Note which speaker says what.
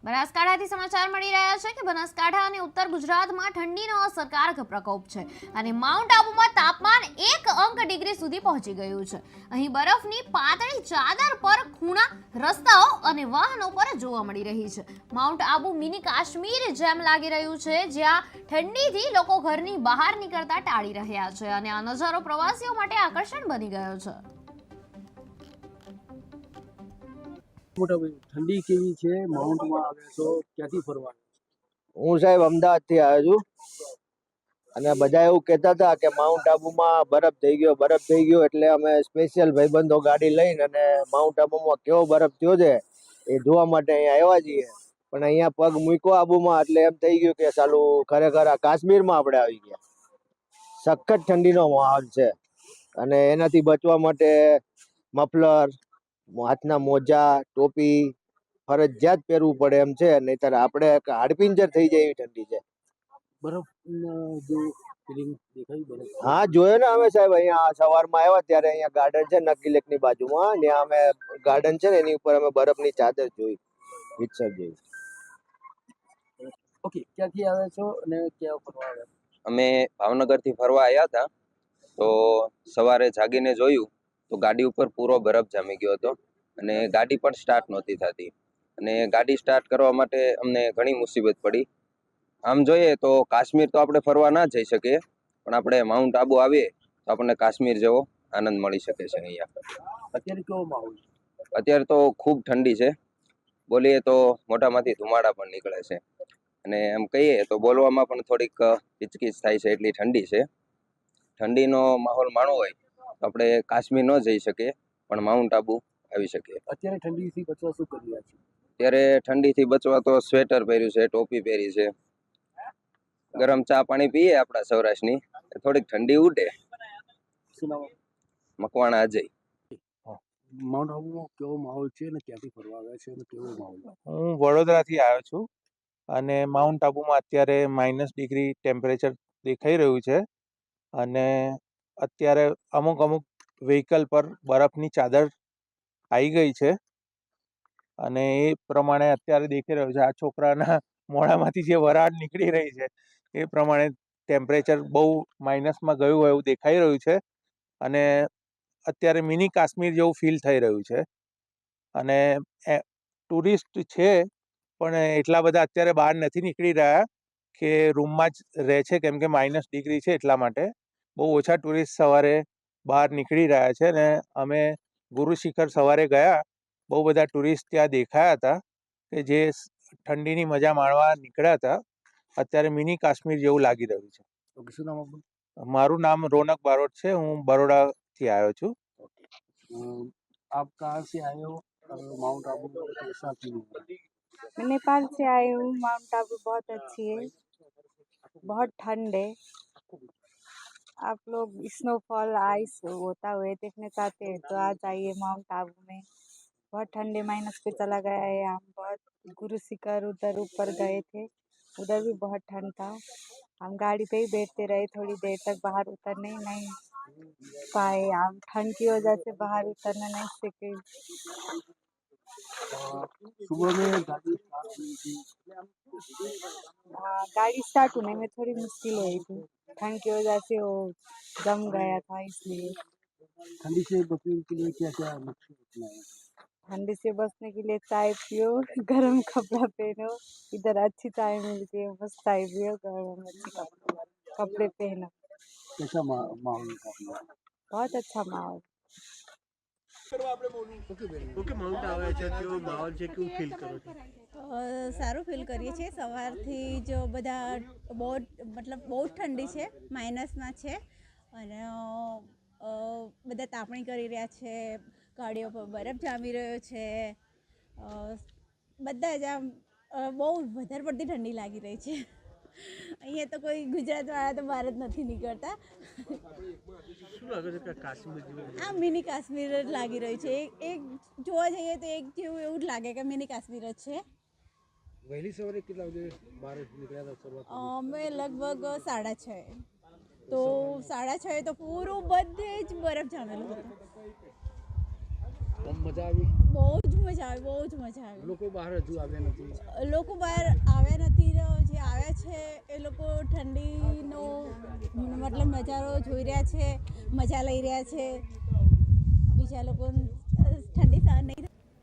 Speaker 1: બનાસકાંઠાથી સમાચાર મળી રહ્યા છે કે બનાસકાંઠા અને ઉત્તર ગુજરાતમાં ઠંડીનો અસરકારક પ્રકોપ છે અને માઉન્ટ આબુમાં તાપમાન 1 ડિગ્રી સુધી પહોંચી ગયું છે। અહીં બરફની પાતળી ચાદર પર ખૂણા, રસ્તાઓ અને વાહનો પર જોવા મળી રહી છે। માઉન્ટ આબુ મિની કાશ્મીર જેમ લાગી રહ્યું છે, જ્યાં ઠંડીથી લોકો ઘરની બહાર નીકળતા ટાળી રહ્યા છે અને આ નજારો પ્રવાસીઓ માટે આકર્ષણ બની ગયો છે।
Speaker 2: ઠંડી કેવી છે? માઉન્ટમાં આવે છો, ક્યાંથી ફરવા?
Speaker 3: હું સાહેબ અમદાવાદથી આવ્યો છું અને બધા એવું કહેતા હતા કે માઉન્ટ આબુમાં બરફ થઈ ગયો એટલે અમે સ્પેશિયલ ભાઈબંધો ગાડી લઈને અને માઉન્ટ આબુમાં કેવો બરફ થયો છે એ જોવા માટે અહીંયા આવ્યા છીએ। પણ અહીંયા પગ મૂક્યો આબુમાં એટલે એમ થઈ ગયું કે ચાલુ ખરેખર આ કાશ્મીરમાં આપણે આવી ગયા। સખત ઠંડીનો માહોલ છે અને એનાથી બચવા માટે મફલર, હાથના મોજા, ટોપી ફરજિયાત પહેરવું પડે એમ છે, નહીતર આપણે હાડપિંજર થઈ જાય એવી ઠંડી છે।
Speaker 2: બરફ જો ફિલિંગ દેખાય બરફ?
Speaker 3: હા, જોયો ને અમે સાહેબ, અહીંયા સવારમાં આવ્યા ત્યારે અહીંયા ગાર્ડન છે નકી લેકની બાજુમાં, ત્યાં અમે ગાર્ડન છે ને એની ઉપર અમે બરફની ચાદર જોઈ, રીતસર જોઈ।
Speaker 2: ઓકે, ક્યાંથી આવે છો અને ક્યાં ફરવા આવ્યા?
Speaker 4: અમે ભાવનગરથી ફરવા આવ્યા હતા, તો સવારે જાગીને જોયું તો ગાડી ઉપર પૂરો બરફ જામી ગયો હતો અને ગાડી પણ સ્ટાર્ટ નહોતી થતી અને ગાડી સ્ટાર્ટ કરવા માટે અમને ઘણી મુસીબત પડી। આમ જોઈએ તો કાશ્મીર તો આપણે ફરવા ના જઈ શકીએ, પણ આપણે માઉન્ટ આબુ આવીએ તો આપણને કાશ્મીર જેવો આનંદ મળી શકે છે। અહીંયા
Speaker 2: અત્યારે કેવો માહોલ?
Speaker 4: અત્યારે તો ખૂબ ઠંડી છે, બોલીએ તો મોઢામાંથી ધુમાડા પણ નીકળે છે અને એમ કહીએ તો બોલવામાં પણ થોડીક હિચકિચ થાય છે, એટલી ઠંડી છે। ઠંડીનો માહોલ માણવો હોય તો આપણે કાશ્મીર ન જઈ શકીએ, પણ માઉન્ટ આબુ આવી શકીએ।
Speaker 2: અત્યારે ઠંડીથી બચવા શું કરી રહ્યા છે?
Speaker 4: ત્યારે ઠંડીથી બચવા તો સ્વેટર પહેર્યું છે, ટોપી પહેરી છે, ગરમ ચા પાણી પીએ આપણા સૌરાષ્ટ્રની, થોડીક ઠંડી ઉડે।
Speaker 2: શું નામ?
Speaker 4: મકવાણા અજય।
Speaker 2: માઉન્ટ આબુમાં કેવો માહોલ છે અને ક્યાંથી ફરવા આવ્યા છે અને કેવો માહોલ?
Speaker 5: હું વડોદરાથી આવ્યો છું અને માઉન્ટ આબુમાં અત્યારે -ડિગ્રી ટેમ્પરેચર દેખાઈ રહ્યું છે અને અત્યારે અમુક વ્હીકલ પર બરફની ચાદર આવી ગઈ છે અને એ પ્રમાણે અત્યારે દેખાઈ રહ્યું છે। આ છોકરાના મોઢામાંથી જે વરાળ નીકળી રહી છે એ પ્રમાણે ટેમ્પરેચર બહુ માઇનસમાં ગયું હોય એવું દેખાઈ રહ્યું છે અને અત્યારે મિની કાશ્મીર જેવું ફીલ થઈ રહ્યું છે અને ટુરિસ્ટ છે પણ એટલા બધા અત્યારે બહાર નથી નીકળી રહ્યા કે રૂમમાં જ રહે છે, કેમ કે -ડિગ્રી છે એટલા માટે બહુ ઓછા ટુરિસ્ટ સવારે બહાર નીકળી રહ્યા છે અને અમે ગુરુ શિખર સવારે ગયા, બહુ બધા ટુરિસ્ટ ત્યાં દેખાયા હતા કે જે ઠંડીની મજા માણવા નીકળ્યા હતા। અત્યારે મિની કાશ્મીર જેવું લાગી રહ્યું છે।
Speaker 2: ઓકે, શું નામ આપણું?
Speaker 5: મારું નામ રોનક બારોટ છે, હું બરોડાથી આવ્યો છું।
Speaker 2: आप कहाँ से आए हो? माउंट आबू कैसा फील हुआ?
Speaker 6: मैं नेपाल से आई हूँ। माउंट आबू बहुत अच्छी है, बहुत ठंड है। आप लोग स्नोफॉल, आइस होता हुए देखने चाहते हैं तो आ जाइए माउंट आबू में। बहुत ठंडे माइनस पे चला गया है। हम बहुत गुरु शिखर उधर ऊपर गए थे, उधर भी बहुत ठंड था। हम गाड़ी पे ही बैठते रहे, थोड़ी देर तक बाहर उतरने ही नहीं पाए। हम ठंड की वजह से बाहर उतरने नहीं सके।
Speaker 2: सुबह में गाड़ी स्टार्ट हुई थी,
Speaker 6: गाड़ी स्टार्ट होने में थोड़ी मुश्किल हुई थी, ठंड की वजह से वो जम गया था, इसलिए।
Speaker 2: ठंडी से बचने के लिए क्या क्या नुस्खे अपनाए?
Speaker 6: ठंडी से बचने के लिए चाय पियो, गर्म कपड़ा पहनो। इधर अच्छी चाय मिलती है, बस चाय पियो, गर्म अच्छे कपड़े पहनो।
Speaker 2: कैसा माहौल था?
Speaker 6: बहुत अच्छा माहौल।
Speaker 2: ઓકે, માઉન્ટ આવ્યા છે, કેવો માહોલ છે, કેવું ફીલ કરો છો?
Speaker 7: સારું ફીલ કરીએ છીએ। સવારથી જો બધા બહુ મતલબ બહુ જ ઠંડી છે, માઇનસમાં છે અને બધા તાપણી કરી રહ્યા છે, ગાડીઓ પર બરફ જામી રહ્યો છે, બધા જ આમ બહુ વધારે પડતી ઠંડી લાગી રહી છે। અહીંયા તો કોઈ ગુજરાતવાળા તો બહાર જ નથી નીકળતા।
Speaker 2: શું લાગે છે કે કાશ્મીર જેવું?
Speaker 7: આ મિની કાશ્મીર જ લાગી રહ્યું છે। એક જોવા જઈએ તો એક જેવું એવું જ લાગે કે મિની કાશ્મીર જ છે।
Speaker 2: વહેલી સવારે કેટલા વાગે બહાર નીકળ્યા હતા શરૂઆત?
Speaker 7: અમે લગભગ 6:30, તો 6:30 તો પૂરું બધે જ બરફ જામેલો હતો।
Speaker 2: મજા આવી?
Speaker 7: બહુ જ મજા આવી, બહુ જ મજા આવી.
Speaker 2: લોકો બહાર હજુ આવ્યા નથી?
Speaker 7: લોકો બહાર આવ્યા નથી, જે આવ્યા છે એ લોકો ઠંડીનો મતલબ નજારો જોઈ રહ્યા છે, મજા લઈ રહ્યા છે. બીજા લોકો ઠંડી સહન નહીં